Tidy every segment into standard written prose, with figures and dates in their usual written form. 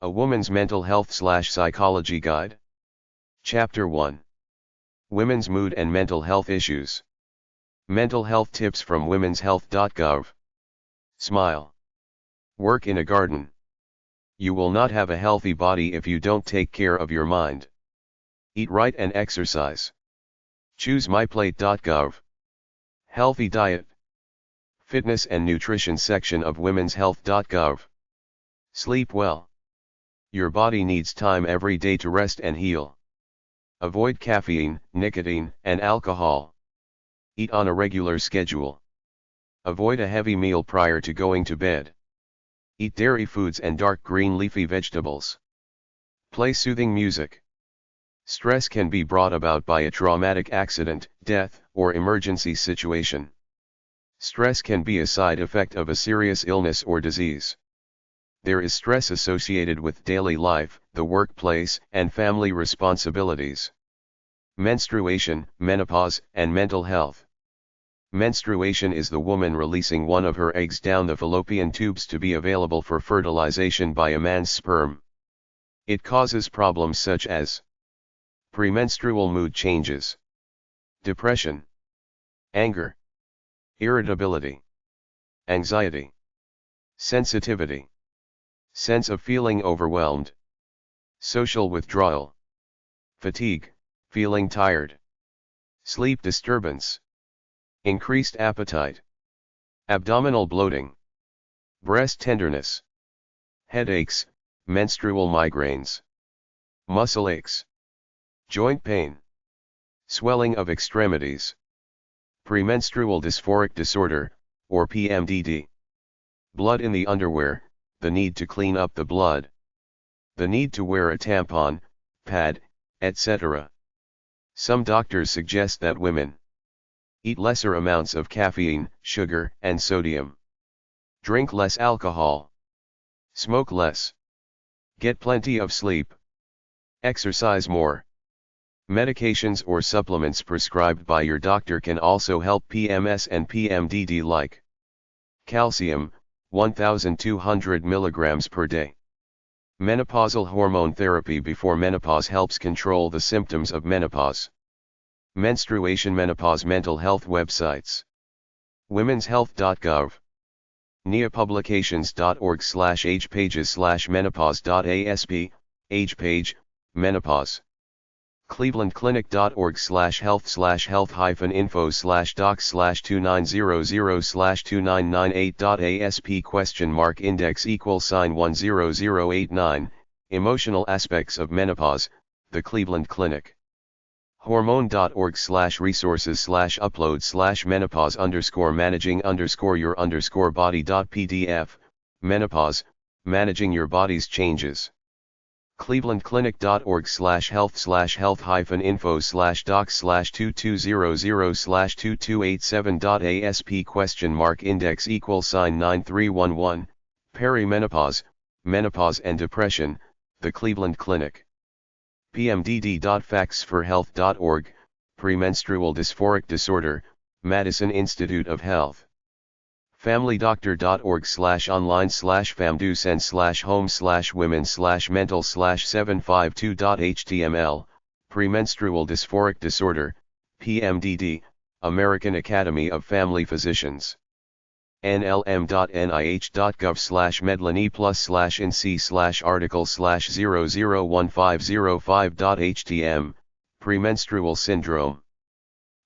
A Woman's Mental Health/Psychology Guide. Chapter 1. Women's Mood and Mental Health Issues. Mental Health Tips from womenshealth.gov. Smile. Work in a garden. You will not have a healthy body if you don't take care of your mind. Eat right and exercise. Choose myplate.gov. Healthy diet. Fitness and nutrition section of womenshealth.gov. Sleep well. Your body needs time every day to rest and heal. Avoid caffeine, nicotine, and alcohol. Eat on a regular schedule. Avoid a heavy meal prior to going to bed. Eat dairy foods and dark green leafy vegetables. Play soothing music. Stress can be brought about by a traumatic accident, death, or emergency situation. Stress can be a side effect of a serious illness or disease. There is stress associated with daily life, the workplace, and family responsibilities. Menstruation, menopause, and mental health. Menstruation is the woman releasing one of her eggs down the fallopian tubes to be available for fertilization by a man's sperm. It causes problems such as premenstrual mood changes, depression, anger, irritability, anxiety, sensitivity, sense of feeling overwhelmed, social withdrawal, fatigue, feeling tired, sleep disturbance, increased appetite, abdominal bloating, breast tenderness, headaches, menstrual migraines, muscle aches, joint pain, swelling of extremities, premenstrual dysphoric disorder, or PMDD, blood in the underwear, the need to clean up the blood, the need to wear a tampon, pad, etc. Some doctors suggest that women eat lesser amounts of caffeine, sugar, and sodium, drink less alcohol, smoke less, get plenty of sleep, exercise more. Medications or supplements prescribed by your doctor can also help PMS and PMDD, like calcium, 1,200 mg per day. Menopausal hormone therapy before menopause helps control the symptoms of menopause. Menstruation, menopause, mental health websites. womenshealth.gov. neopublications.org/age pages/menopause.asp, age page, menopause. clevelandclinic.org/health/docs/2900/2998.asp index =10089, emotional aspects of menopause, the Cleveland Clinic. hormone.org/resources/upload/menopause_managing_your_body.pdf, menopause, managing your body's changes. clevelandclinic.org/health/health-info/docs/2200/2287.asp index =9311, perimenopause, menopause and depression, the Cleveland Clinic. pmdd.factsforhealth.org, premenstrual dysphoric disorder, Madison Institute of Health. familydoctor.org/online/fam/do/sen/home/women/mental/752.html, premenstrual dysphoric disorder, PMDD, American Academy of Family Physicians. nlm.nih.gov/medlani+/nc/article/001505.htm, premenstrual syndrome.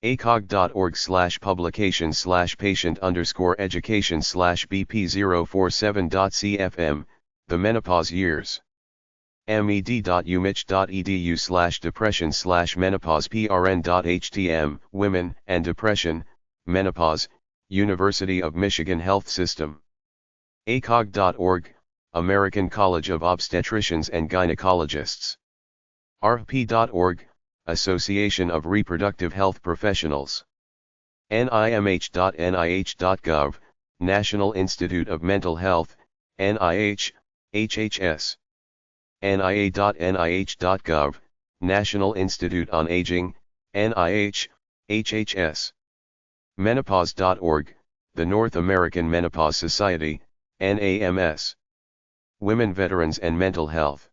acog.org/publication/patient_education/bp047.cfm, the menopause years. med.umich.edu/depression/menopause prn.htm, women and depression, menopause, University of Michigan Health System. acog.org, American College of Obstetricians and Gynecologists. arp.org, Association of Reproductive Health Professionals. nimh.nih.gov, National Institute of Mental Health, NIH, HHS. nia.nih.gov, National Institute on Aging, NIH, HHS. Menopause.org, the North American Menopause Society, NAMS. Women veterans and mental health.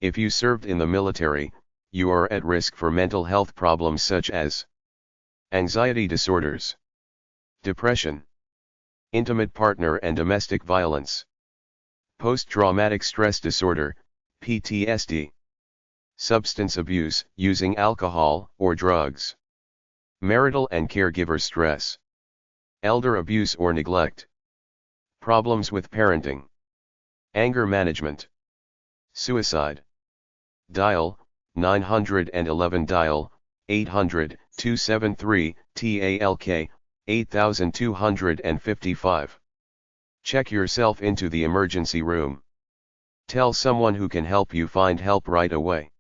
If you served in the military, you are at risk for mental health problems such as anxiety disorders, depression, intimate partner and domestic violence, post-traumatic stress disorder, PTSD, substance abuse, using alcohol or drugs, marital and caregiver stress, elder abuse or neglect, problems with parenting, anger management, suicide. Dial, 911 dial, 800-273-TALK, 8255. Check yourself into the emergency room. Tell someone who can help you find help right away.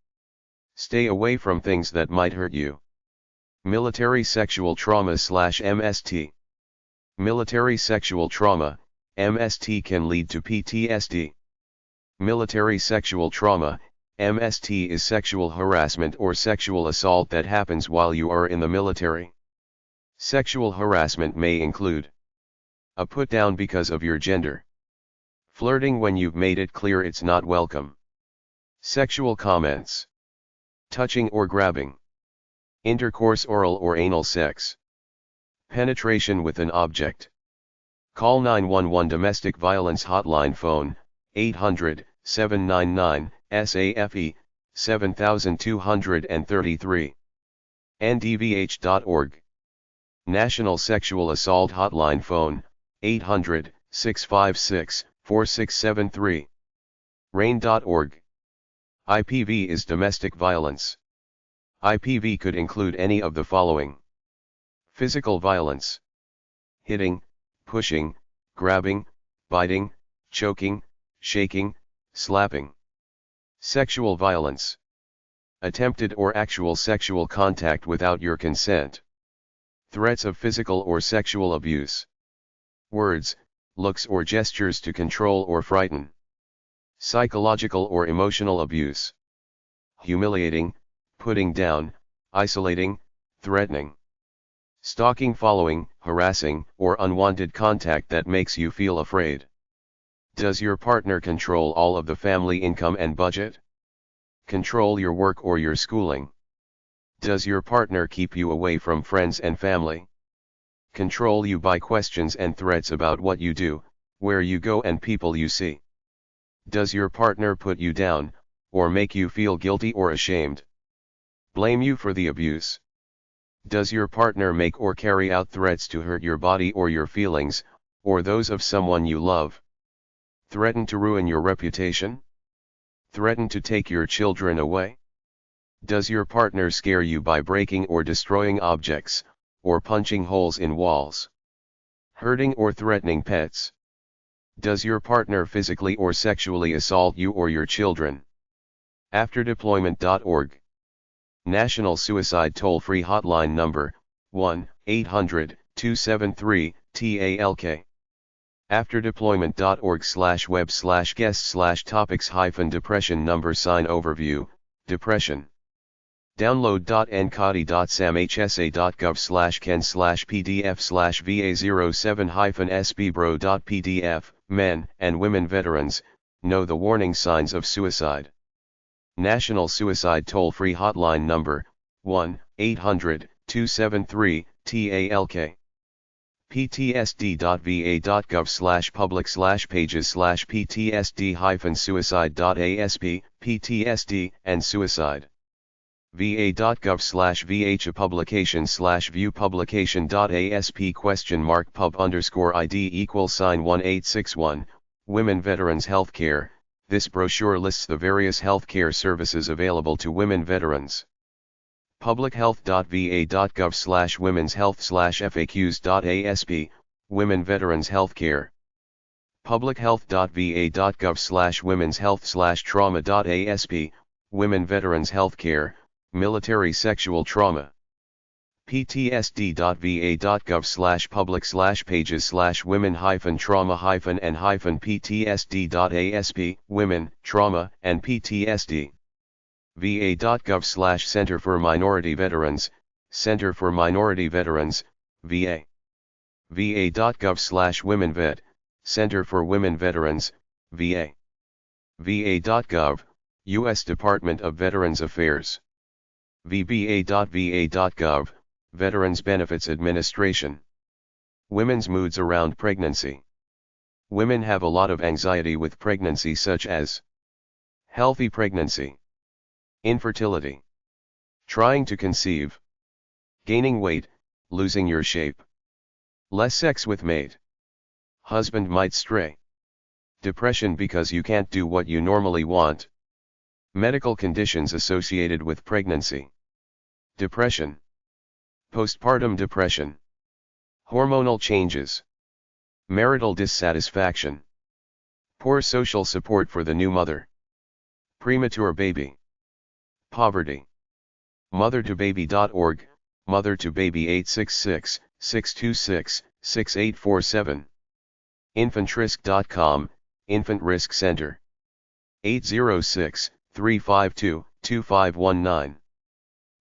Stay away from things that might hurt you. Military sexual trauma/MST. Military sexual trauma, MST can lead to PTSD. Military sexual trauma, MST is sexual harassment or sexual assault that happens while you are in the military. Sexual harassment may include a put down because of your gender, flirting when you've made it clear it's not welcome, sexual comments, touching or grabbing, intercourse, oral or anal sex, penetration with an object. Call 911 Domestic Violence Hotline phone, 800-799-SAFE, 7233. ndvh.org. National Sexual Assault Hotline phone, 800-656-4673. RAIN.org. IPV is domestic violence. IPV could include any of the following: physical violence, hitting, pushing, grabbing, biting, choking, shaking, slapping. Sexual violence, attempted or actual sexual contact without your consent. Threats of physical or sexual abuse. Words, looks or gestures to control or frighten. Psychological or emotional abuse. Humiliating, putting down, isolating, threatening. Stalking, following, harassing, or unwanted contact that makes you feel afraid. Does your partner control all of the family income and budget? Control your work or your schooling? Does your partner keep you away from friends and family? Control you by questions and threats about what you do, where you go and people you see? Does your partner put you down, or make you feel guilty or ashamed? Blame you for the abuse? Does your partner make or carry out threats to hurt your body or your feelings, or those of someone you love? Threaten to ruin your reputation? Threaten to take your children away? Does your partner scare you by breaking or destroying objects, or punching holes in walls? Hurting or threatening pets? Does your partner physically or sexually assault you or your children? Afterdeployment.org. National Suicide Toll-Free Hotline number, 1-800-273-TALK. Afterdeployment.org/web/guests/topics-depression number sign overview, depression. Download.ncadi.gov/ken/pdf/va07-sbbro.pdf. Men and women veterans, know the warning signs of suicide. National Suicide Toll-Free Hotline number, 1-800-273-TALK. ptsd.va.gov/public/pages/ptsd-suicide.asp, PTSD and suicide. va.gov/vh publication/view publication.asp $pub_ID=1861, Women Veterans Healthcare. This brochure lists the various healthcare services available to women veterans. publichealth.va.gov/womenshealth/faqs.asp, Women Veterans Healthcare. publichealth.va.gov/womenshealth/trauma.asp, Women Veterans Healthcare, Military Sexual Trauma. ptsd.va.gov/public/pages/women-trauma-and-PTSD.asp, Women, Trauma, and PTSD. va.gov/Center for Minority Veterans, Center for Minority Veterans, VA. va.gov/WomenVet, Center for Women Veterans, VA. va.gov, U.S. Department of Veterans Affairs. vba.va.gov, Veterans Benefits Administration. Women's moods around pregnancy. Women have a lot of anxiety with pregnancy, such as healthy pregnancy, infertility, trying to conceive, gaining weight, losing your shape, less sex with mate, husband might stray, depression because you can't do what you normally want, medical conditions associated with pregnancy, depression, postpartum depression, hormonal changes, marital dissatisfaction, poor social support for the new mother, premature baby, poverty. Mother2baby.org, Mother2baby 866-626-6847. Infantrisk.com, Infant Risk Center. 806-352-2519.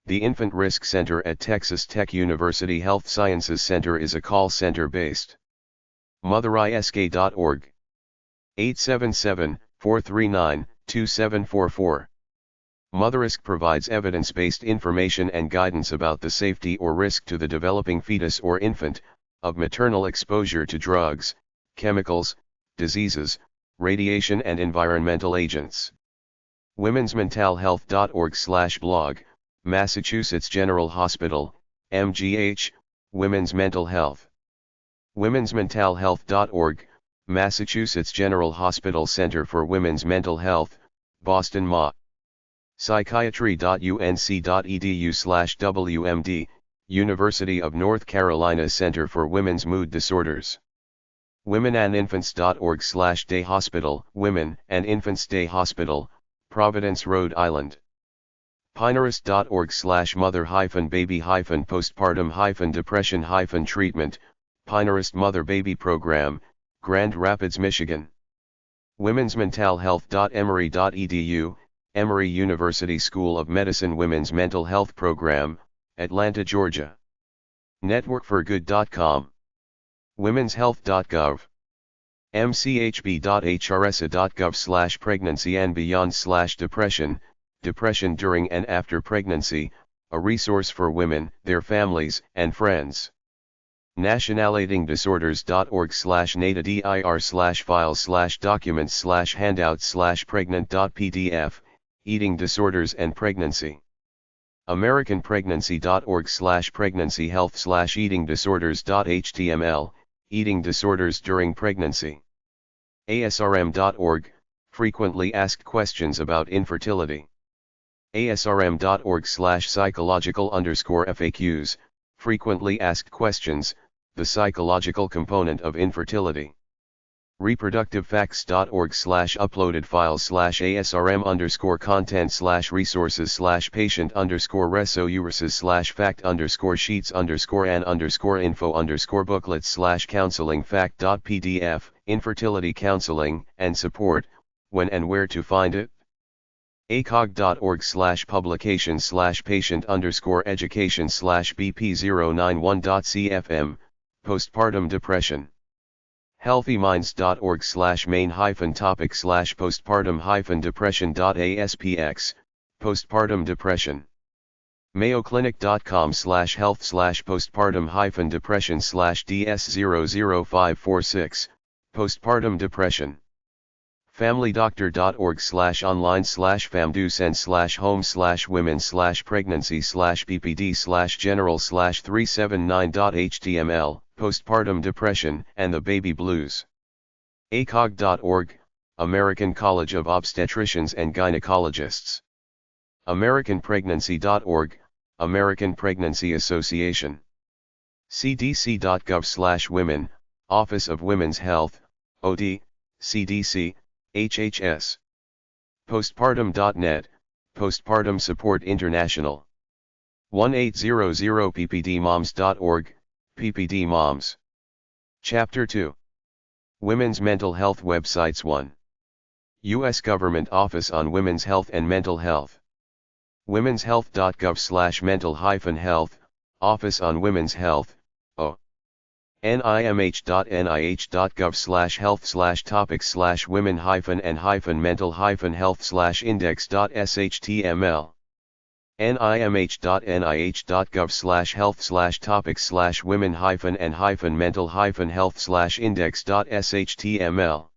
The Infant Risk Center at Texas Tech University Health Sciences Center is a call center based. Motherisk.org. 877-439-2744. Motherisk provides evidence-based information and guidance about the safety or risk to the developing fetus or infant, of maternal exposure to drugs, chemicals, diseases, radiation and environmental agents. womensmentalhealth.org/blog, Massachusetts General Hospital, MGH, Women's Mental Health. womensmentalhealth.org, Massachusetts General Hospital Center for Women's Mental Health, Boston, MA. psychiatry.unc.edu/WMD, University of North Carolina Center for Women's Mood Disorders. womenandinfants.org/day hospital, Women and Infants Day Hospital, Providence, Rhode Island. Pinterest.org/mother-baby-postpartum-depression-treatment, Pinterest Mother Baby Program, Grand Rapids, Michigan. womensmentalhealth.emory.edu, Emory University School of Medicine Women's Mental Health Program, Atlanta, Georgia. Networkforgood.com. womenshealth.gov. mchb.hrsa.gov/pregnancy and beyond/depression, depression during and after pregnancy, a resource for women, their families, and friends. nationaleatingdisorders.org/natadir/files/documents/handouts/pregnant.pdf, Eating Disorders and Pregnancy. americanpregnancy.org/pregnancy-health/eating-disorders.html, Eating Disorders During Pregnancy. asrm.org, Frequently Asked Questions About Infertility. asrm.org/psychological_FAQs, Frequently Asked Questions, the Psychological Component of Infertility. reproductivefacts.org/uploaded files/asrm_content/resources/patient_reso-uresis/fact_sheets_and_info_booklets/counseling fact.pdf, infertility counseling, when and where to find it. acog.org/publication/patient_education/bp091.cfm, postpartum depression. healthyminds.org/main-topic/postpartum-depression.aspx, postpartum depression. mayoclinic.com/health/postpartum-depression/ds00546, postpartum depression. familydoctor.org/online/famdu/sen/home/women/pregnancy/general/379.html, postpartum depression and the baby blues. acog.org, American College of Obstetricians and Gynecologists. americanpregnancy.org, American Pregnancy Association. cdc.gov/women, Office of Women's Health, OD, CDC, HHS. postpartum.net, Postpartum Support International. 1800ppdmoms.org, PPD Moms. Chapter 2. Women's Mental Health Websites. 1. U.S. Government Office on Women's Health and Mental Health. womenshealth.gov/mental-health, Office on Women's Health, O. nimh.nih.gov/women-and-mental-health/index.html nimh.nih.gov/health/topics/women-and-mental-health/index.html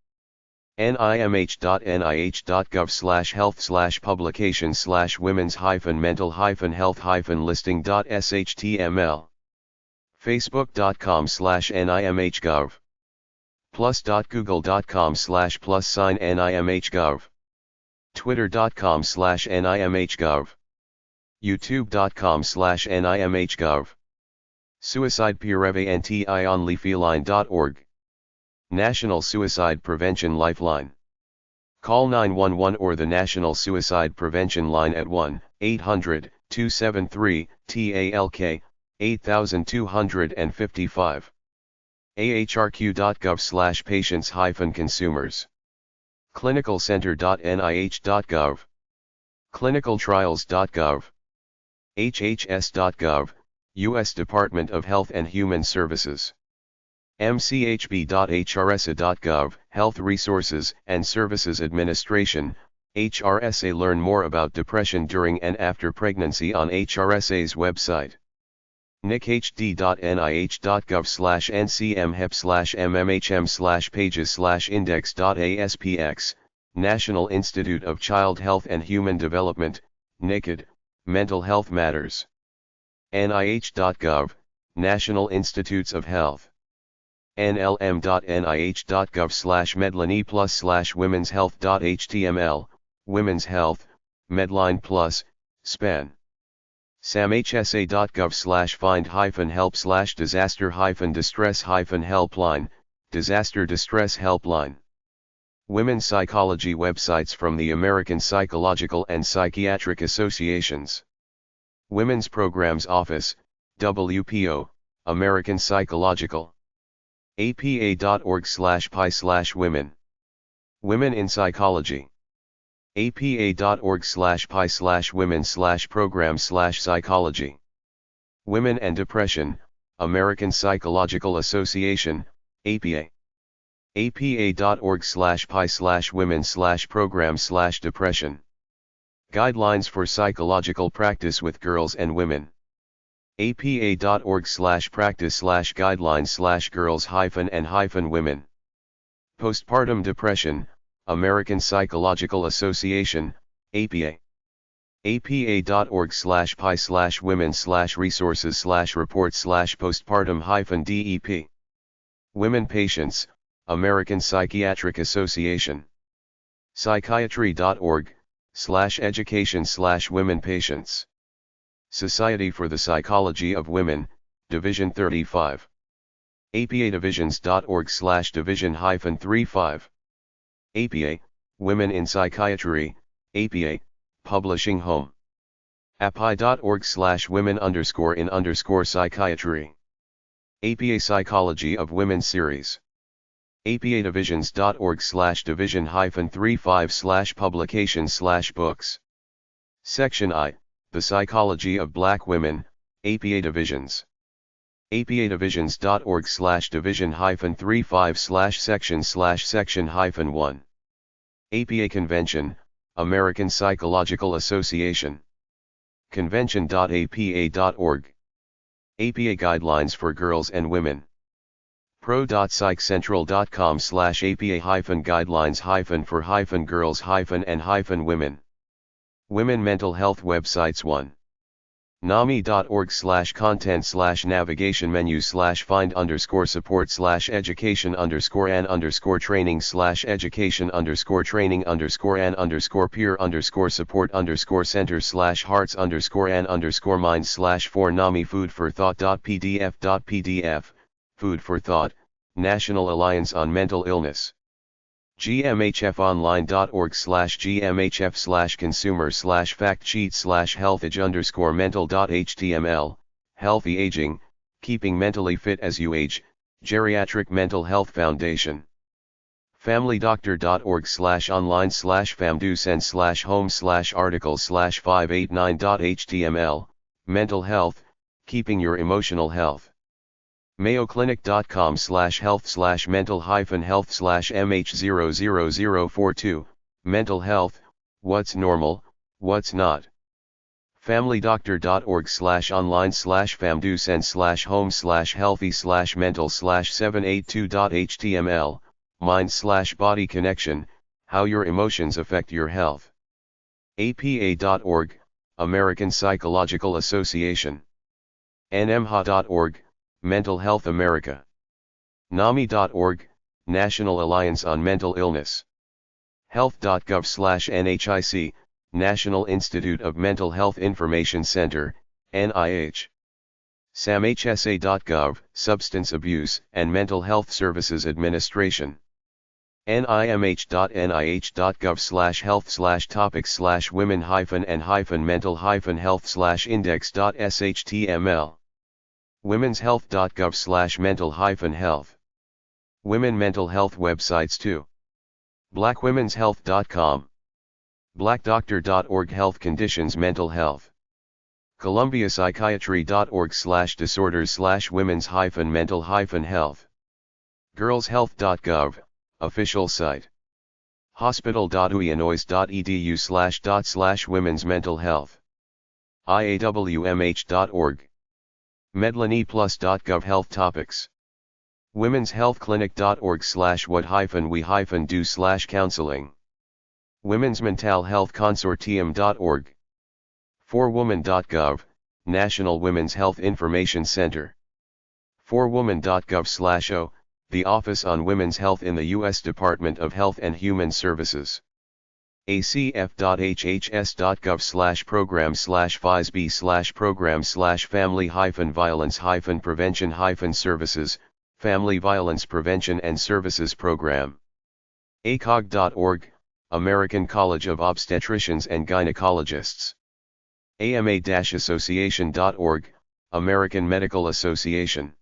nimh.nih.gov/publications/women's-mental-health-listing.html facebook.com/nimhgov plus.google.com/+sign nimhgov twitter.com/nimhgov youtube.com/nimhgov suicidepreventionlifeline.org National Suicide Prevention Lifeline. Call 911 or the National Suicide Prevention Line at 1-800-273-TALK 8255. ahrq.gov/patients-consumers. clinicalcenter.nih.gov. clinicaltrials.gov. hhs.gov, U.S. Department of Health and Human Services. mchb.hrsa.gov, Health Resources and Services Administration, HRSA. Learn more about depression during and after pregnancy on HRSA's website. nichd.nih.gov/ncmhep/mmhm/pages/index.aspx, National Institute of Child Health and Human Development, NICHD, Mental Health Matters. nih.gov, National Institutes of Health. nlm.nih.gov/medline+/womenshealth.html, Women's Health, Medline Plus, SPAN. samhsa.gov/find-help/disaster-distress-helpline, Disaster Distress Helpline. Women's Psychology websites from the American Psychological and Psychiatric Associations. Women's Programs Office, WPO, American Psychological. apa.org/pi/women. Women in Psychology. apa.org/pi/women/program/psychology. Women and Depression, American Psychological Association, APA. apa.org/pi/women/program/depression. Guidelines for Psychological Practice with Girls and Women. apa.org/practice/guidelines/girls-and-women. Postpartum Depression, American Psychological Association, APA. apa.org/pi/women/resources/reports/postpartum-DEP. Women Patients, American Psychiatric Association. psychiatry.org/education/women patients. Society for the Psychology of Women, Division 35. apadivisions.org/division-35. APA, Women in Psychiatry, APA, Publishing Home. api.org/women_in_psychiatry. APA Psychology of Women Series. apadivisions.org/division-35/publications/books. Section I, The Psychology of Black Women, APA Divisions. apadivisions.org/division-35/section/section-1. APA Convention, American Psychological Association. convention.apa.org. APA Guidelines for Girls and Women. pro.psychcentral.com/apa-guidelines-for-girls-and-women. Women Mental Health Websites 1. nami.org/content/navigation menu/find_education_an_school-peer_training_and_peer_support_center/hearts_and_mind/for-nami-food-for-thought.pdf.pdf, Food for Thought, National Alliance on Mental Illness. gmhfonline.org/gmhf/consumer/factsheet/healthage_mental.html, Healthy Aging, Keeping Mentally Fit as You Age, Geriatric Mental Health Foundation. familydoctor.org/online/famdusend/home/article/589.html, Mental Health, Keeping Your Emotional Health. mayoclinic.com/health/mental-health/mh00042, mental health, what's normal, what's not. familydoctor.org/online/famdu/home/healthy/mental/782.html, mind/body connection, how your emotions affect your health. APA.org, American Psychological Association. NMHA.org, Mental Health America. NAMI.org, National Alliance on Mental Illness. Health.gov/NHIC, National Institute of Mental Health Information Center, NIH. SAMHSA.gov, Substance Abuse and Mental Health Services Administration. NIMH.nih.gov/health/women-and-mental-health/index.html. womenshealth.gov/mental-health. Women mental health websites too. blackwomenshealth.com. blackdoctor.org Health Conditions Mental Health. columbiapsychiatry.org/disorders/women's-mental-health. girlshealth.gov, official site. hospital.illinois.edu/women's mental health. iawmh.org. medlineplus.gov Health Topics. womenshealthclinic.org/what-we-do/counseling. Women's Mental Health Consortium.org. forwoman.gov, National Women's Health Information Center. forwoman.gov/o, the Office on Women's Health in the U.S. Department of Health and Human Services. acf.hhs.gov/program/FISB/program/family-violence-prevention-services, Family Violence Prevention and Services Program. acog.org, American College of Obstetricians and Gynecologists. ama-association.org, American Medical Association.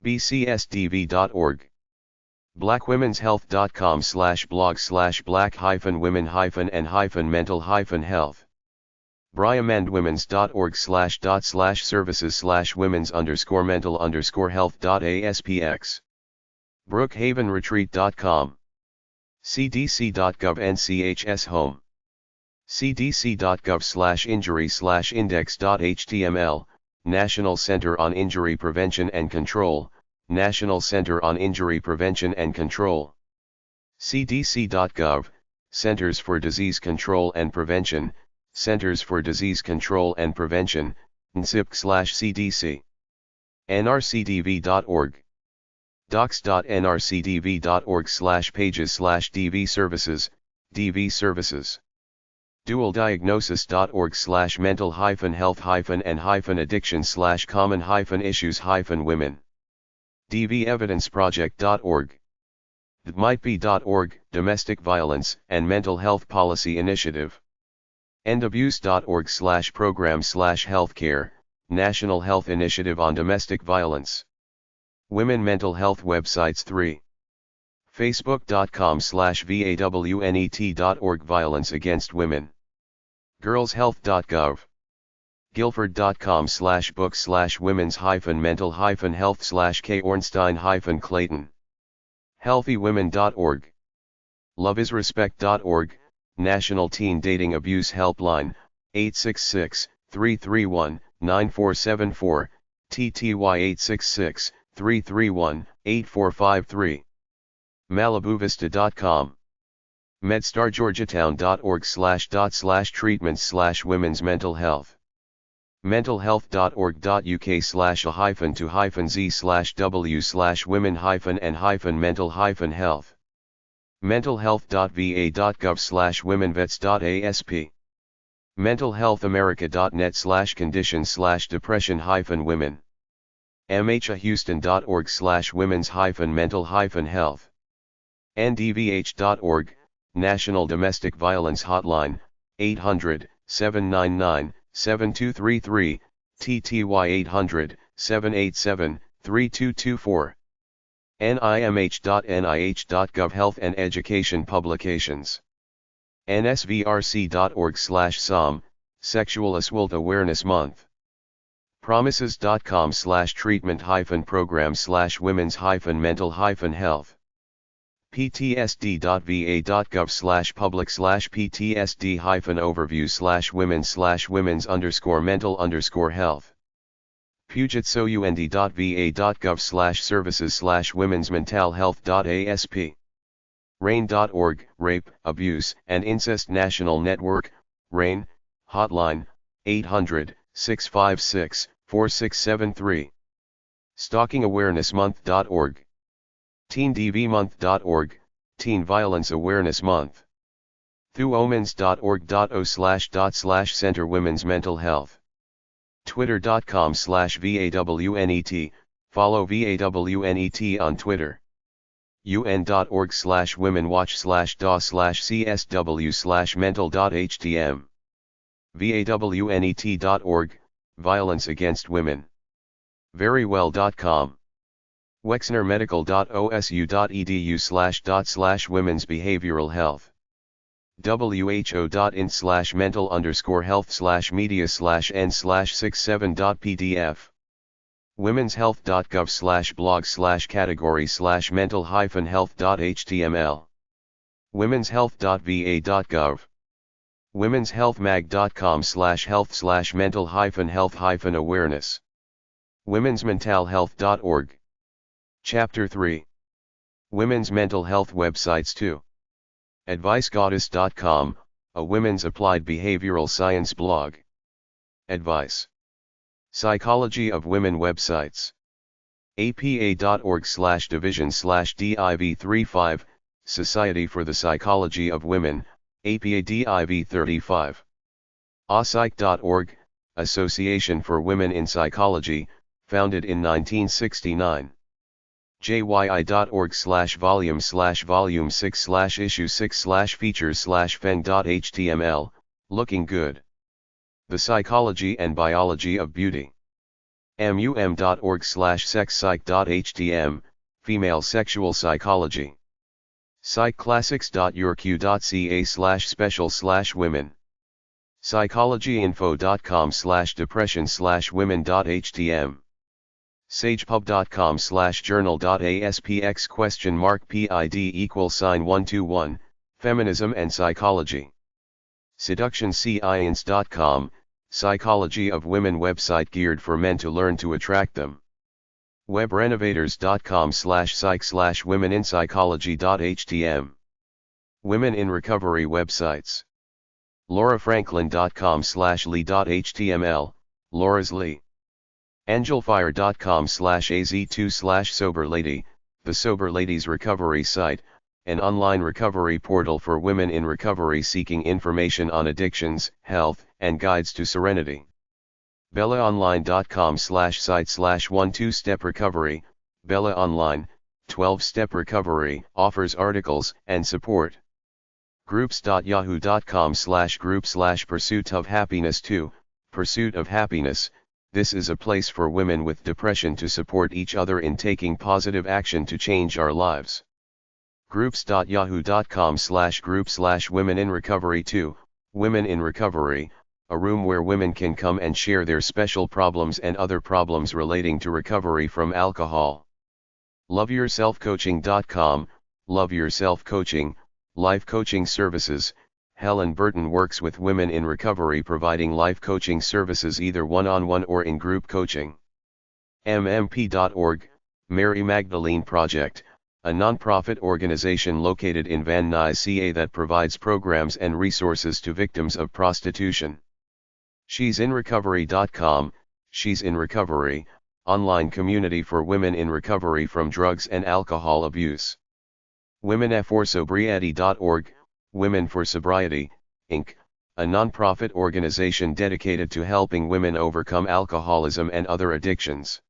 bcsdv.org. blackwomens.health.com/blog/black-women-and-mental-health. briamandwomens.org/women's_mental_health.aspx. brookhavenretreat.com. cdc.gov NCHS Home. cdc.gov/injury/index.html, National Center on Injury Prevention and Control, National Center on Injury Prevention and Control. cdc.gov, Centers for Disease Control and Prevention, Centers for Disease Control and Prevention, NCIP/CDC. nrcdv.org. docs.nrcdv.org/pages/DV Services, DV Services. dual-diagnosis.org/mental-health-and-addiction/common-issues-women. dvevidenceproject.org. dmightbe.org, Domestic Violence and Mental Health Policy Initiative. endabuse.org/program/healthcare, National Health Initiative on Domestic Violence. Women Mental Health Websites 3. facebook.com/vawnet.org Violence Against Women. girlshealth.gov. guilford.com/books/women's-mental-health/K Ornstein-Clayton. healthywomen.org. loveisrespect.org, National Teen Dating Abuse Helpline, 866-331-9474, TTY 866-331-8453. malibuvista.com. medstargeorgetown.org/treatments/women's mental health. mentalhealth.org.uk/a-2-z/w/women-and-mental-health. mentalhealth.va.gov/womenvets.asp. mentalhealthamerica.net/conditions/depression-women. mhahouston.org/women's-mental-health. ndvh.org, National Domestic Violence Hotline, 800-799-7233, TTY 800-787-3224. nimh.nih.gov Health and Education Publications. nsvrc.org/SOM, Sexual Assault Awareness Month. promises.com/treatment-program/women's-mental-health, ptsd.va.gov/public/ptsd-overview/women's-mental-health, pujitsound.va.gov/services/women's-mental-health.asp, RAIN.org, Rape, Abuse, and Incest National Network, RAIN, Hotline, 800-656-4673. StalkingAwarenessMonth.org, TeenDVMonth.org, Teen Violence Awareness Month. thuomens.org.o/center Women's Mental Health. Twitter.com/VAWNET, follow VAWNET on Twitter. UN.org/womenwatch/DAW/CSW/mental.htm. VAWNET.org, Violence Against Women. Verywell.com. wexnermedical.osu.edu/women's behavioral health. who.in/mental_health/media/n/67.pdf. womenshealth.gov/blog/category/mental-health.html. womenshealth.va.gov. womenshealthmag.com/health/mental-health-awareness. womensmentalhealth.org. Chapter 3. Women's Mental Health Websites 2. AdviceGoddess.com, a women's applied behavioral science blog. Advice. Psychology of Women websites. APA.org/division/div35, Society for the Psychology of Women, APA Div 35. Apsych.org, Association for Women in Psychology, founded in 1969. JYI.org/volume/volume 6/issue 6/features/feng.html, looking good. The Psychology and Biology of Beauty. MUM.org/sexpsych.htm, Female Sexual Psychology. Psychclassics.urq.ca/special/women. Psychologyinfo.com/depression/women.htm. sagepub.com/journal.aspx?PID=121, Feminism and Psychology. SeductionScience.com, Psychology of Women website geared for men to learn to attract them. webrenovators.com/psych/womeninpsychology.htm. Women in Recovery websites. laurafranklin.com/lee.html, Laura's Lee. angelfire.com/az2/soberlady, the Sober Ladies Recovery site, an online recovery portal for women in recovery seeking information on addictions, health, and guides to serenity. bellaonline.com/site/12-step recovery, Bella Online, 12-step recovery, offers articles and support. groups.yahoo.com/group/pursuit of happiness 2, Pursuit of Happiness. This is a place for women with depression to support each other in taking positive action to change our lives. groups.yahoo.com/group/women in recovery 2, Women in Recovery, a room where women can come and share their special problems and other problems relating to recovery from alcohol. loveyourselfcoaching.com, Love Yourself Coaching, life coaching services. Helen Burton works with women in recovery providing life coaching services either one-on-one or in group coaching. mmp.org, Mary Magdalene Project, a non-profit organization located in Van Nuys, CA that provides programs and resources to victims of prostitution. she'sinrecovery.com, She's in Recovery, online community for women in recovery from drugs and alcohol abuse. womenforsobriety.org, Women for Sobriety, Inc., a non-profit organization dedicated to helping women overcome alcoholism and other addictions.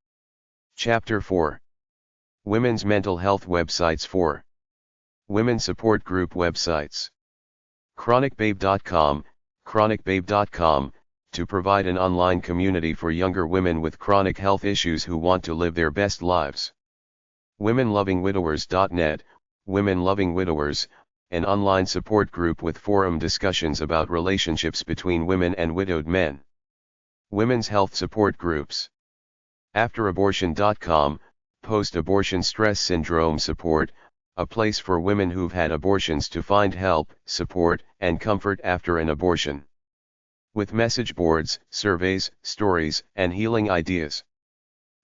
Chapter 4. Women's Mental Health Websites 4. Women Support Group Websites. chronicbabe.com, chronicbabe.com, to provide an online community for younger women with chronic health issues who want to live their best lives. womenlovingwidowers.net, Women Loving Widowers, an online support group with forum discussions about relationships between women and widowed men. Women's health support groups. AfterAbortion.com, post-abortion stress syndrome support, a place for women who've had abortions to find help, support, and comfort after an abortion. With message boards, surveys, stories, and healing ideas.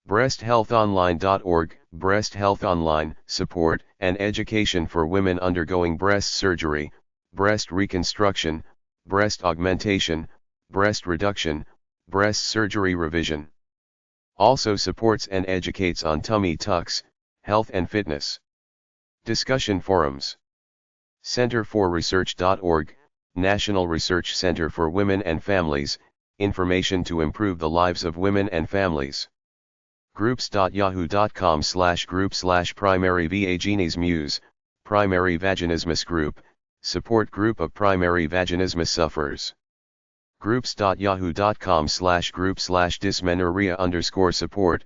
BreastHealthOnline.org, Breast Health Online, support and education for women undergoing breast surgery, breast reconstruction, breast augmentation, breast reduction, breast surgery revision. Also supports and educates on tummy tucks, health and fitness. Discussion forums. CenterForResearch.org, National Research Center for Women and Families, information to improve the lives of women and families. Groups.yahoo.com/group/primary vaginis muse, primary vaginismus group, support group of primary vaginismus sufferers. Groups.yahoo.com/group/dysmenorrhea_support,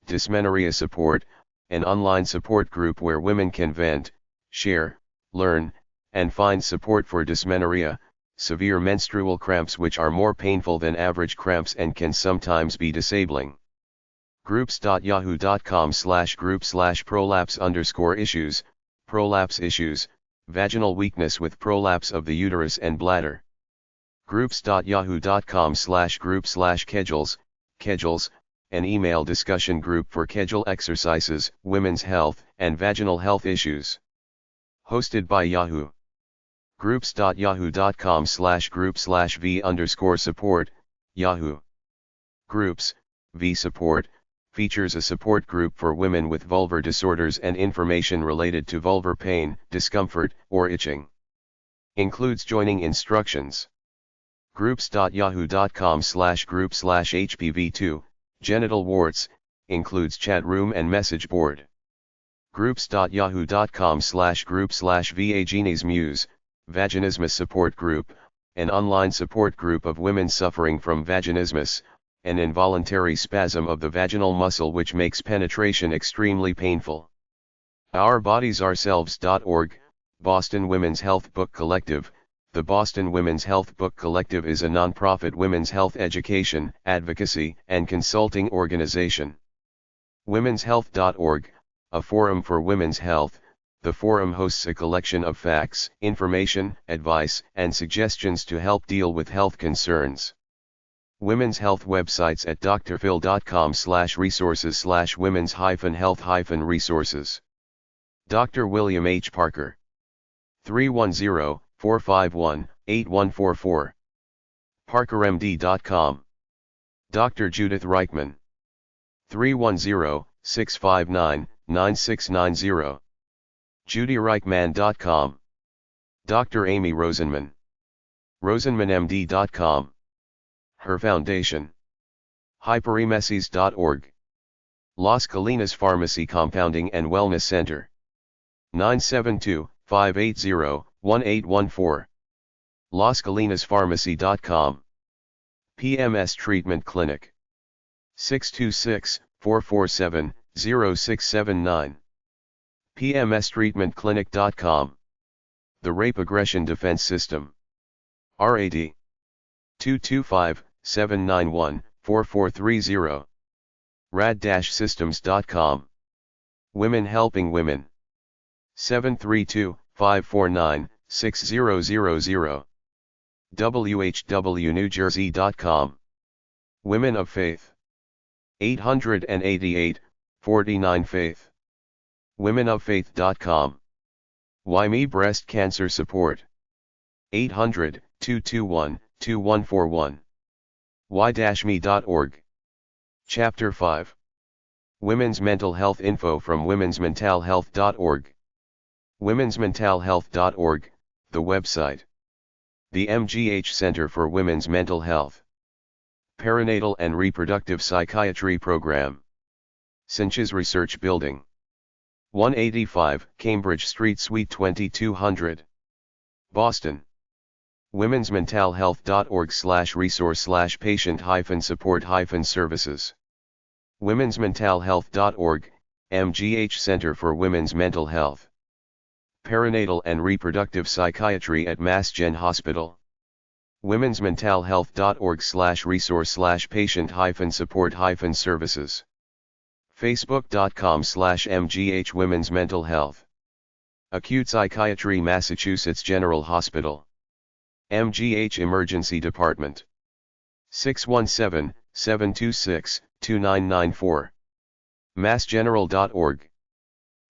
dysmenorrhea support, an online support group where women can vent, share, learn, and find support for dysmenorrhea, severe menstrual cramps which are more painful than average cramps and can sometimes be disabling. Groups.yahoo.com/group/prolapse_issues, prolapse issues, vaginal weakness with prolapse of the uterus and bladder. Groups.yahoo.com/group/Kegels, Kegels, an email discussion group for Kegel exercises, women's health, and vaginal health issues. Hosted by Yahoo. Groups.yahoo.com/group/V_support, Yahoo. Groups, V Support, features a support group for women with vulvar disorders and information related to vulvar pain, discomfort, or itching. Includes joining instructions. Groups.yahoo.com/group/HPV2, genital warts, includes chat room and message board. Groups.yahoo.com/group/vaginis muse, vaginismus support group, an online support group of women suffering from vaginismus, an involuntary spasm of the vaginal muscle which makes penetration extremely painful. OurBodiesOurselves.org, Boston Women's Health Book Collective. The Boston Women's Health Book Collective is a nonprofit women's health education, advocacy, and consulting organization. Women'sHealth.org, a forum for women's health. The forum hosts a collection of facts, information, advice, and suggestions to help deal with health concerns. Women's health websites at drphil.com/resources/women's-health-resources. Dr. William H. Parker. 310-451-8144. ParkerMD.com. Dr. Judith Reichman. 310-659-9690. JudyReichman.com. Dr. Amy Rosenman. RosenmanMD.com. Her Foundation. Hyperemesis.org. Las Colinas Pharmacy Compounding and Wellness Center. 972-580-1814. LasColinasPharmacy.com. PMS Treatment Clinic. 626-447-0679. PMSTreatmentClinic.com. The Rape Aggression Defense System. RAD. 225-791-4430. rad-systems.com. Women Helping Women. 732-549-6000. WHWNewJersey.com. Women of Faith. 888-49-FAITH. WomenOfFaith.com. Why Me Breast Cancer Support. 800-221-2141. Why-me.org. Chapter 5. Women's Mental Health Info from womensmentalhealth.org. womensmentalhealth.org, the website. The MGH Center for Women's Mental Health. Perinatal and Reproductive Psychiatry Program. Sanchez Research Building. 185 Cambridge Street Suite 2200. Boston. womensmentalhealth.org/resource/patient-support-services. womensmentalhealth.org, MGH Center for Women's Mental Health. Perinatal and Reproductive Psychiatry at Mass Gen Hospital. womensmentalhealth.org/resource/patient-support-services. facebook.com/mgh Women's Mental Health. Acute Psychiatry Massachusetts General Hospital. MGH Emergency Department. 617-726-2994. massgeneral.org.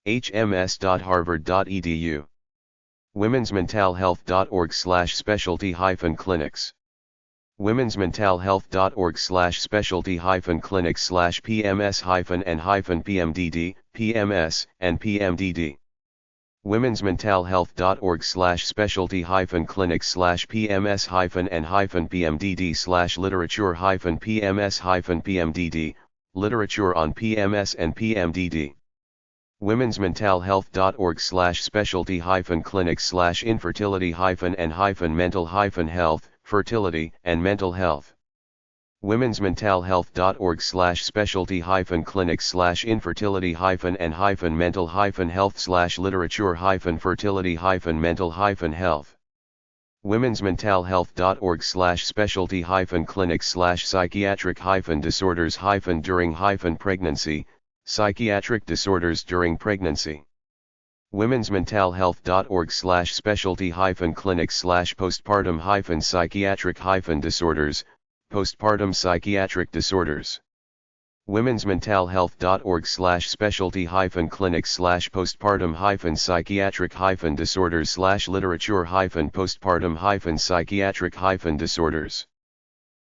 hms.harvard.edu. womensmentalhealth.org/specialty-clinics. womensmentalhealth.org/specialty-clinics/PMS-and-PMDD, PMS, and PMDD. womensmentalhealth.org/specialty-clinics/PMS-and-PMDD/literature-PMS-PMS-PMDD, literature on PMS and PMDD. womensmentalhealth.org/specialty-clinics/infertility-and-mental-health, fertility and mental health. womensmentalhealth.org/specialty-clinics/infertility-and-mental-health/literature-fertility-mental-health. womensmentalhealth.org/specialty-clinics/psychiatric-disorders-during-pregnancy, psychiatric disorders during pregnancy. womensmentalhealth.org/specialty-clinics/postpartum-psychiatric-disorders, postpartum psychiatric disorders. womensmentalhealth.org/specialty-clinics/postpartum-psychiatric-disorders.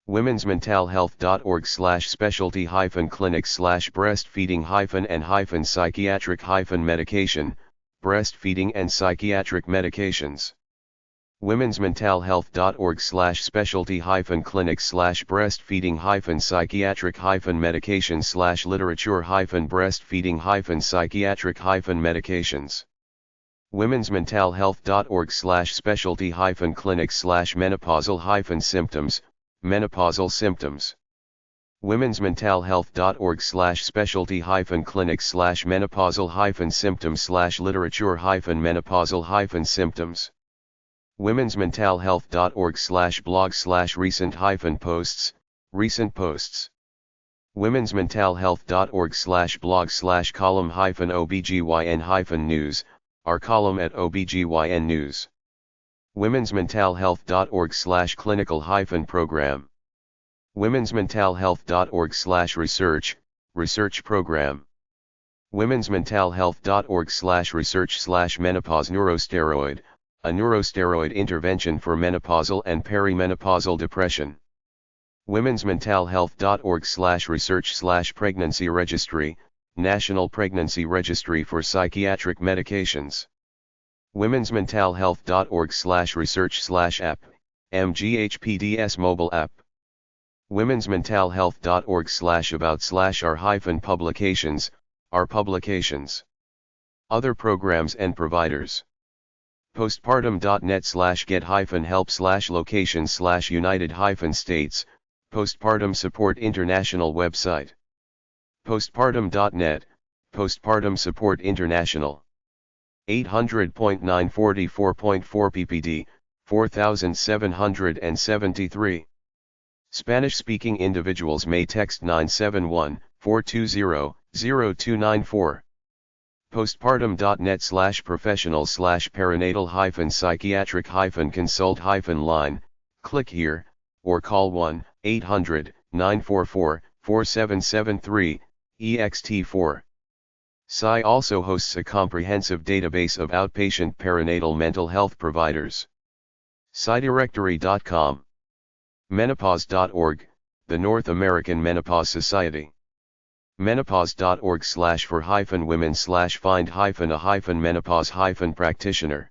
womensmentalhealth.org/specialty-clinics/breastfeeding-and-psychiatric-medication, breastfeeding and psychiatric medications. womensmentalhealth.org/specialty-clinics/breastfeeding-psychiatric-medications. womensmentalhealth.org/specialty-clinics/menopausal-symptoms, menopausal symptoms. womensmentalhealth.org/specialty-clinics/menopausal-symptoms/literature-menopausal-symptoms. womensmentalhealth.org/blog/recent-posts, recent posts. womensmentalhealth.org/blog/column-obgyn-news, our column at OBGYN News. womensmentalhealth.org/clinical-program. womensmentalhealth.org/research, research program. womensmentalhealth.org/research/menopause neurosteroid, a neurosteroid intervention for menopausal and perimenopausal depression. womensmentalhealth.org/research/pregnancy registry, National Pregnancy Registry for Psychiatric Medications. womensmentalhealth.org/research/app, MGH-PDS mobile app. womensmentalhealth.org/about/our-publications, our publications. Other programs and providers. postpartum.net/get-help/location/United-States, Postpartum Support International website. postpartum.net, Postpartum Support International. 800.944.4 ppd, 4773. Spanish-speaking individuals may text 971-420-0294. postpartum.net/professional/perinatal-psychiatric-consult-line, click here, or call 1-800-944-4773, EXT4. Psy also hosts a comprehensive database of outpatient perinatal mental health providers. PsyDirectory.com. Menopause.org, the North American Menopause Society. menopause.org/for-women/find-a-menopause-practitioner.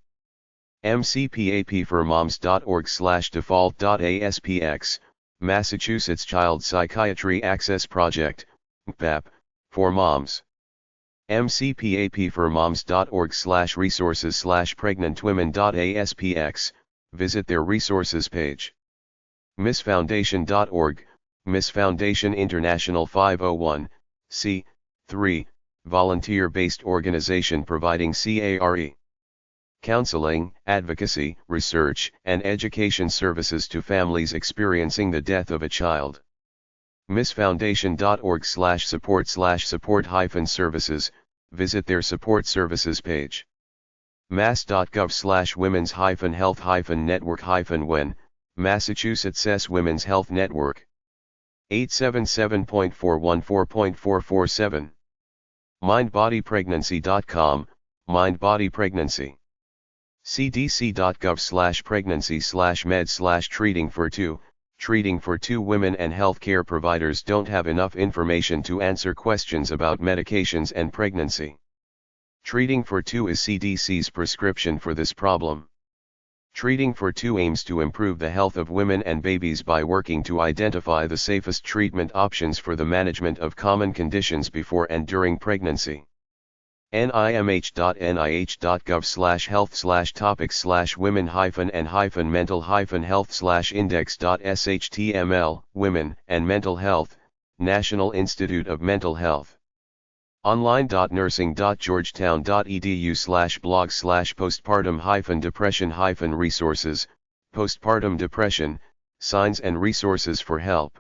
mcpapformoms.org/default.aspx, Massachusetts Child Psychiatry Access Project, MPAP, for moms. mcpapformoms.org/resources/pregnantwomen.aspx, visit their resources page. missfoundation.org, Miss Foundation International 501(c)(3), volunteer-based organization providing CARE counseling, advocacy, research, and education services to families experiencing the death of a child. missfoundation.org/support/support-services, visit their support services page. mass.gov/women's-health-network-when, Massachusetts Women's Health Network. 877.414.447. mindbodypregnancy.com, mindbodypregnancy. cdc.gov/pregnancy/med/treating for two women and healthcare providers don't have enough information to answer questions about medications and pregnancy. Treating for Two is CDC's prescription for this problem. Treating for Two aims to improve the health of women and babies by working to identify the safest treatment options for the management of common conditions before and during pregnancy. nih.nih.gov/health/women-and-mental-health/index.shtml, Women and Mental Health, National Institute of Mental Health. online.nursing.georgetown.edu/blog/postpartum-depression-resources, postpartum depression, signs and resources for help.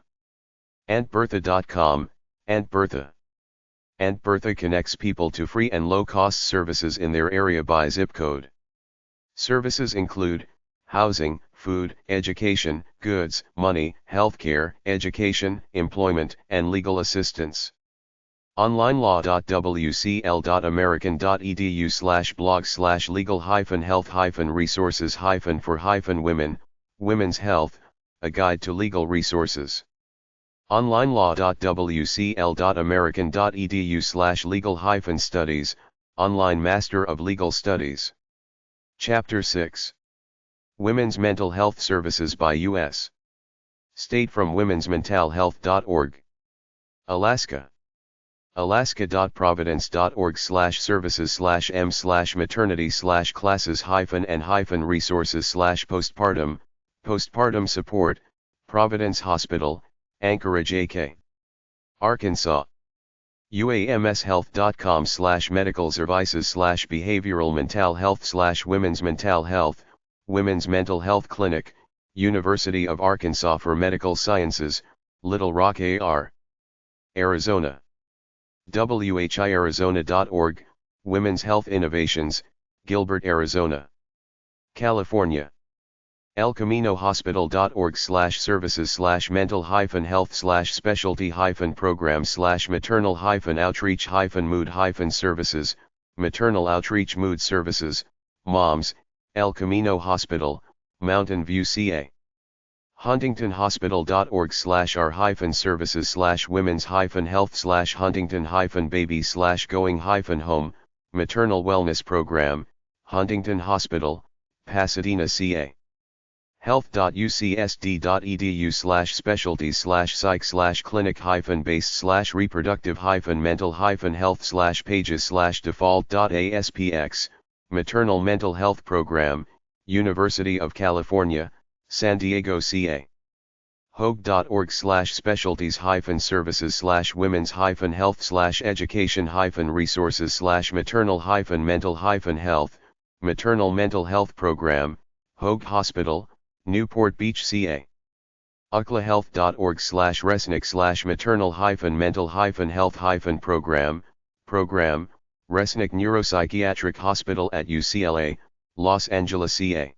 AuntBertha.com, Aunt Bertha. Aunt Bertha connects people to free and low-cost services in their area by zip code. Services include housing, food, education, goods, money, healthcare, education, employment, and legal assistance. onlinelaw.wcl.american.edu/blog/legal-health-resources-for-women, women's health, a guide to legal resources. onlinelaw.wcl.american.edu/legal-studies, online Master of Legal Studies. Chapter 6. Women's Mental Health Services by U.S. State from womensmentalhealth.org. Alaska. alaska.providence.org/services/m/maternity/classes-and-resources/postpartum support, Providence Hospital, Anchorage, AK. Arkansas. uamshealth.com/medical services/behavioral mental health/women's mental health, Women's Mental Health Clinic, University of Arkansas for Medical Sciences, Little Rock, AR. Arizona. whiarizona.org, Women's Health Innovations, Gilbert, Arizona. California. elcamino-hospital.org/services/mental-health/specialty-program/maternal-outreach-mood-services, Maternal Outreach Mood Services, Moms, El Camino Hospital, Mountain View, CA. huntington-hospital.org/r-services/women's-health/huntington-baby/going-home, Maternal Wellness Program, Huntington Hospital, Pasadena, CA. health.ucsd.edu/specialty/clinic-based/reproductive-mental-health/pages/default.aspx, Maternal Mental Health Program, University of California, San Diego, CA. hoag.org/specialties-services/women's-health/education-resources/maternal-mental-health, Maternal Mental Health Program, Hoag Hospital, Newport Beach, CA. uclahealth.org/resnick/maternal-mental-health-program, Resnick Neuropsychiatric Hospital at UCLA, Los Angeles, CA.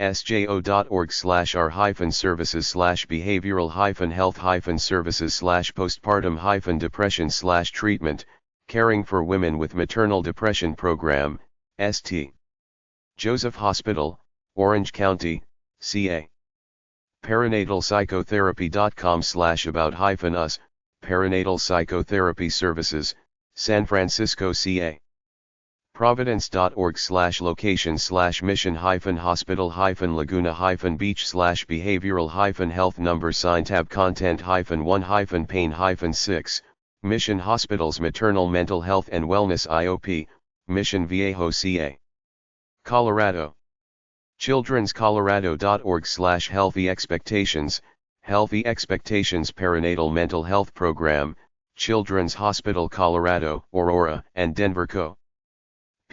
sjo.org/r-services/behavioral-health-services/postpartum-depression/treatment, Caring for Women with Maternal Depression Program, St. Joseph Hospital, Orange County, CA. perinatalpsychotherapy.com/about-us, Perinatal Psychotherapy Services, San Francisco, CA. providence.org/location/mission-hospital-laguna-beach/behavioral-health number sign tab content-1-pain-6, Mission Hospital's Maternal Mental Health and Wellness IOP, Mission Viejo, CA. Colorado. childrenscolorado.org/healthy expectations, Healthy Expectations Perinatal Mental Health Program, Children's Hospital Colorado, Aurora, and Denver, Co.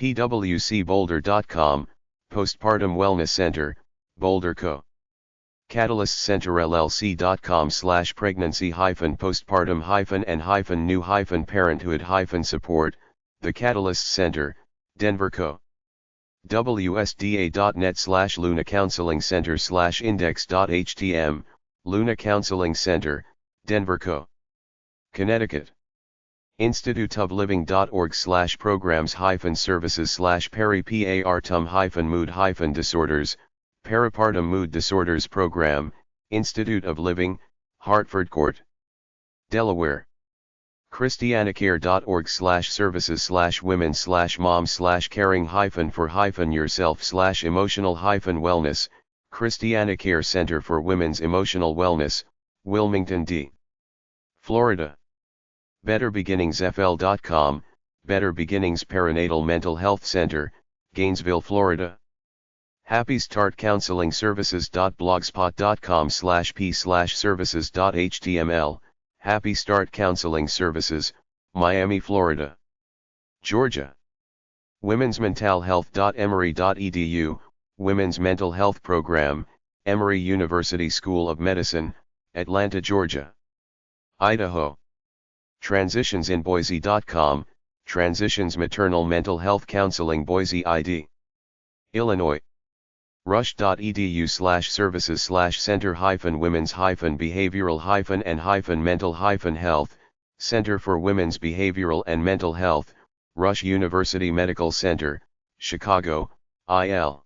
pwcboulder.com, Postpartum Wellness Center, Boulder Co. Catalyst Center LLC.com/pregnancy-postpartum-and-new-parenthood-support, The Catalyst Center, Denver Co. WSDA.net/Luna Counseling Center/index.htm, Luna Counseling Center, Denver Co. Connecticut. institute-of-living.org/programs-services/peri-partum-mood-disorders, Peripartum Mood Disorders Program, Institute of Living, Hartford Court. Delaware. Christianacare.org/services/women/caring-for-yourself/emotional-wellness, Christianacare Center for Women's Emotional Wellness, Wilmington, D. Florida. BetterBeginningsFL.com, Better Beginnings Perinatal Mental Health Center, Gainesville, Florida. Happy Start Counseling Services.blogspot.com/p/services.html, Happy Start Counseling Services, Miami, Florida. Georgia. Women's Mentalhealth.emory.edu, Women's Mental Health Program, Emory University School of Medicine, Atlanta, Georgia. Idaho. Transitionsinboise.com, Transitions Maternal Mental Health Counseling Boise, ID. Illinois. Rush.edu/services/center-women's-behavioral-and-mental-health, Center for Women's Behavioral and Mental Health, Rush University Medical Center, Chicago, IL.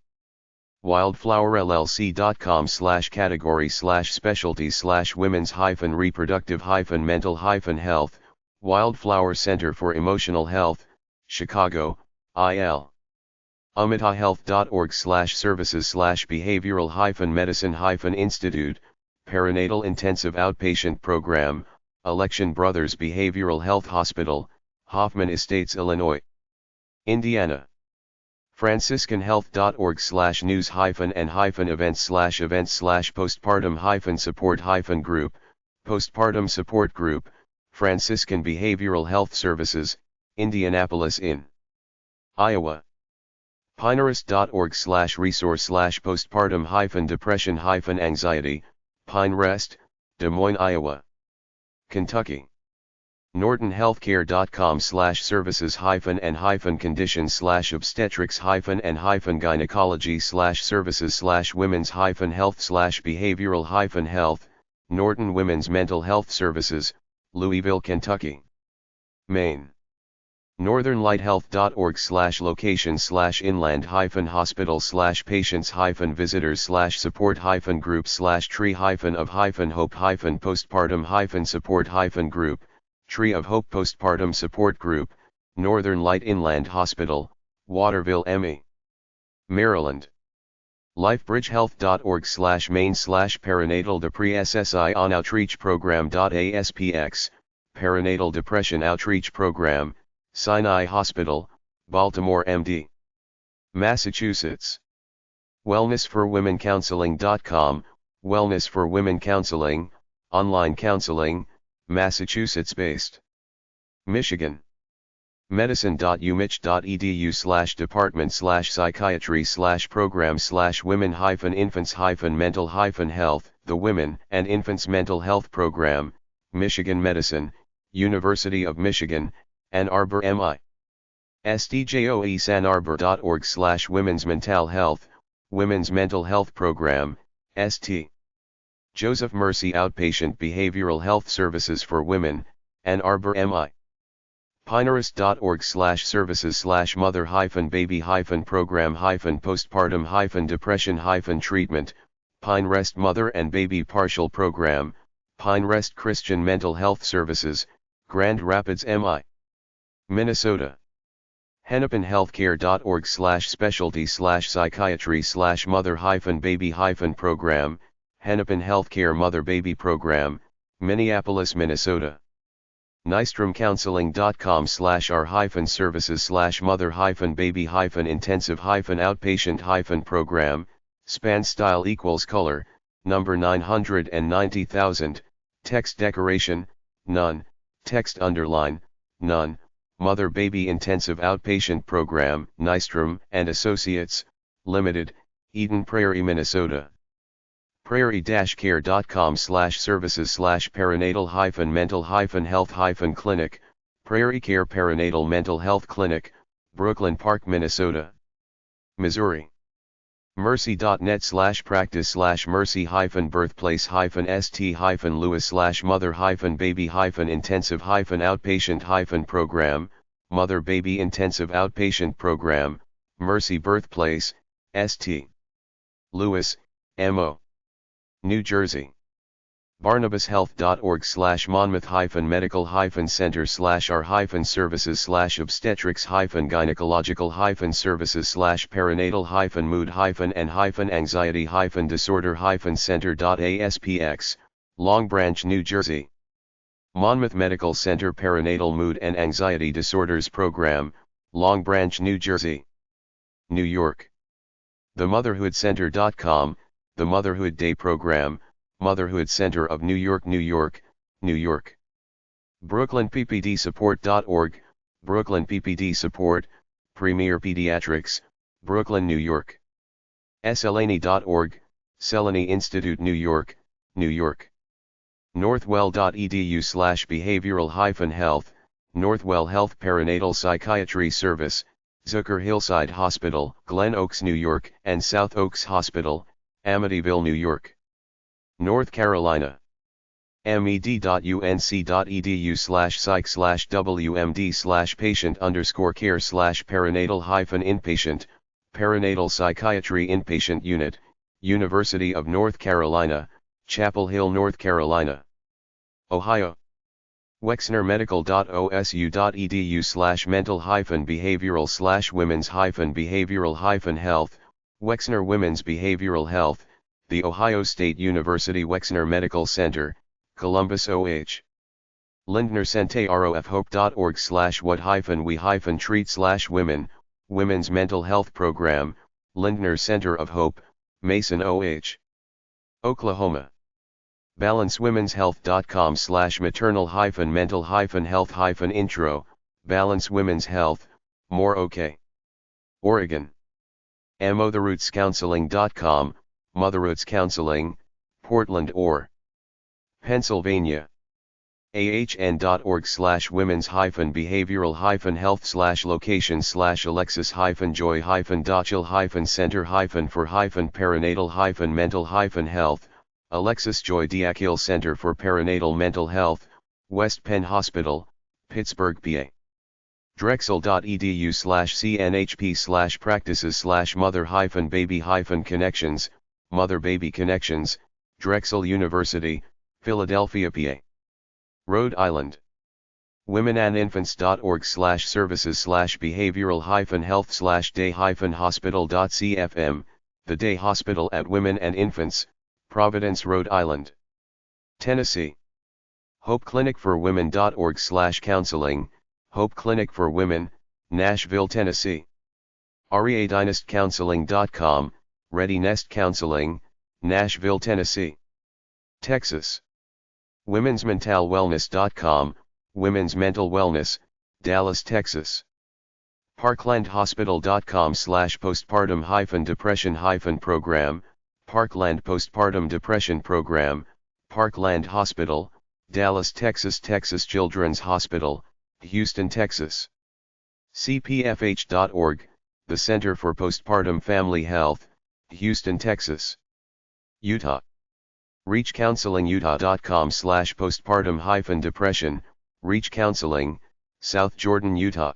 Wildflower-LLC.com/category/specialties/women's-reproductive-mental-health, Wildflower Center for Emotional Health, Chicago, IL. Umitahealth.org/services/behavioral-medicine-institute, Perinatal Intensive Outpatient Program, Election Brothers Behavioral Health Hospital, Hoffman Estates, Illinois. Indiana. Franciscan-health.org/news-and-events/postpartum-support-group, Postpartum Support Group, Franciscan Behavioral Health Services, Indianapolis, in Iowa. Pinerest.org/resource/postpartum-depression-anxiety, Pinerest, Des Moines, Iowa. Kentucky. NortonHealthcare.com/services-and-conditions/obstetrics-and-gynecology/services/women's-health/behavioral-health, Norton Women's Mental Health Services, Louisville, Kentucky. Maine. Northern-Light-Health.org/location/inland-hospital/patients-visitors/support-group/tree-of-hope Postpartum Support Group, Northern Light Inland Hospital, Waterville, ME. Maryland. LifeBridgeHealth.org/main/perinatal depre on outreach program.aspx, Perinatal Depression Outreach Program, Sinai Hospital, Baltimore, MD. Massachusetts. WellnessForWomenCounseling.com, Wellness for Women Counseling, Online Counseling, Massachusetts-based. Michigan. medicine.umich.edu/department/psychiatry/program/women-infants-mental-health, the Women and Infants Mental Health Program, Michigan Medicine, University of Michigan, Ann Arbor, MI. SDJOESAnnarbor.org/women's mental health, Women's Mental Health Program, St. Joseph Mercy Outpatient Behavioral Health Services for Women, Ann Arbor, MI. Pinerest.org/services/mother-baby-program-postpartum-depression-treatment, Pinerest Mother and Baby Partial Program, Pinerest Christian Mental Health Services, Grand Rapids, MI. Minnesota. Hennepin-Healthcare.org/specialty/psychiatry/mother-baby-program, Hennepin Healthcare Mother-Baby Program, Minneapolis, Minnesota. Nystromcounseling.com/r-services/mother-baby-intensive-outpatient-program, span style equals color, number 990,000, text decoration, none, text underline, none, Mother-Baby Intensive Outpatient Program, Nystrom and Associates, Limited, Eden Prairie, Minnesota. prairie-care.com/services/perinatal-mental-health-clinic, Prairie Care Perinatal Mental Health Clinic, Brooklyn Park, Minnesota. Missouri. Mercy.net/practice/mercy-lewis/mother-baby-intensive-outpatient program, Mother-Baby Intensive Outpatient Program, Mercy Birthplace, St. Louis, MO. New Jersey. barnabas-health.org/monmouth-medical-center/r-services/perinatal-mood-disorder-center.aspx, Long Branch, New Jersey. Monmouth Medical Center Perinatal Mood and Anxiety Disorders Program, Long Branch, New Jersey. New York. TheMotherhoodCenter.com, The Motherhood Day Program, Motherhood Center of New York, New York, New York. BrooklynPPDSupport.org, Brooklyn PPD Support, Premier Pediatrics, Brooklyn, New York. Selany.org, Selany Institute, New York, New York. Northwell.edu/behavioral-health, Northwell Health Perinatal Psychiatry Service, Zucker Hillside Hospital, Glen Oaks, New York, and South Oaks Hospital, Amityville, New York. North Carolina. med.unc.edu/psych/wmd/patient_care/perinatal-inpatient, Perinatal Psychiatry Inpatient Unit, University of North Carolina, Chapel Hill, North Carolina. Ohio. wexner-medical.osu.edu/mental-behavioral/women's-behavioral-health, Wexner Women's Behavioral Health, The Ohio State University Wexner Medical Center, Columbus, OH. lindnercenterofhope.org/what-we-treat/women, Women's Mental Health Program, Lindner Center of Hope, Mason, OH. Oklahoma. balancewomen's-health.com/maternal-mental-health-intro, Balance Women's Health, More OK. Oregon. motherrootscounseling.com, Motherroots Counseling, Portland, or Pennsylvania. ahn.org/women's-behavioral-health/location/alexis-joy-center-for-perinatal-mental-health, Alexis Joy Diakil Center for Perinatal Mental Health, West Penn Hospital, Pittsburgh, PA. drexel.edu/cnhp/practices/mother-baby-connections, Mother-Baby Connections, Drexel University, Philadelphia, PA. Rhode Island. womenandinfants.org/services/behavioral-health/day-hospital.cfm, The Day Hospital at Women and Infants, Providence, Rhode Island. Tennessee. HopeClinicForWomen.org/counseling, Hope Clinic for Women, Nashville, Tennessee. READynastcounseling.com, Ready Nest Counseling, Nashville, Tennessee. Texas. Women'sMentalWellness.com, Women's Mental Wellness, Dallas, Texas. Parkland-Hospital.com/postpartum-depression-program, Parkland Postpartum Depression Program, Parkland Hospital, Dallas, Texas. Texas Children's Hospital, Houston, Texas. CPFH.org, the Center for Postpartum Family Health, Houston, Texas. Utah. ReachCounselingUtah.com/postpartum-depression, Reach Counseling, South Jordan, Utah.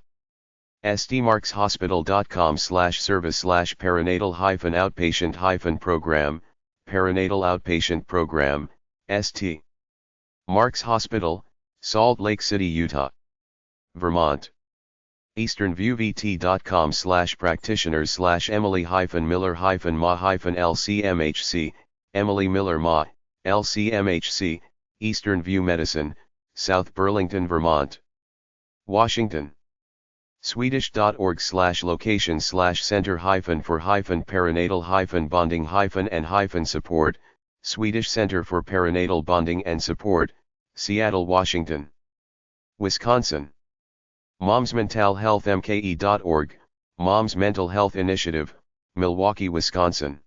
stmarks.hospital.com/service/perinatal-outpatient-program, Perinatal Outpatient Program, St. Mark's Hospital, Salt Lake City, Utah. Vermont. easternviewvt.com/practitioners/emily-miller-ma-lcmhc, Emily Miller Ma, LCMHC, Eastern View Medicine, South Burlington, Vermont. Washington. Swedish.org/location/center-for-perinatal-bonding-and-support, Swedish Center for Perinatal Bonding and Support, Seattle, Washington. Wisconsin. Mom's Mental Health MKE.org, Mom's Mental Health Initiative, Milwaukee, Wisconsin.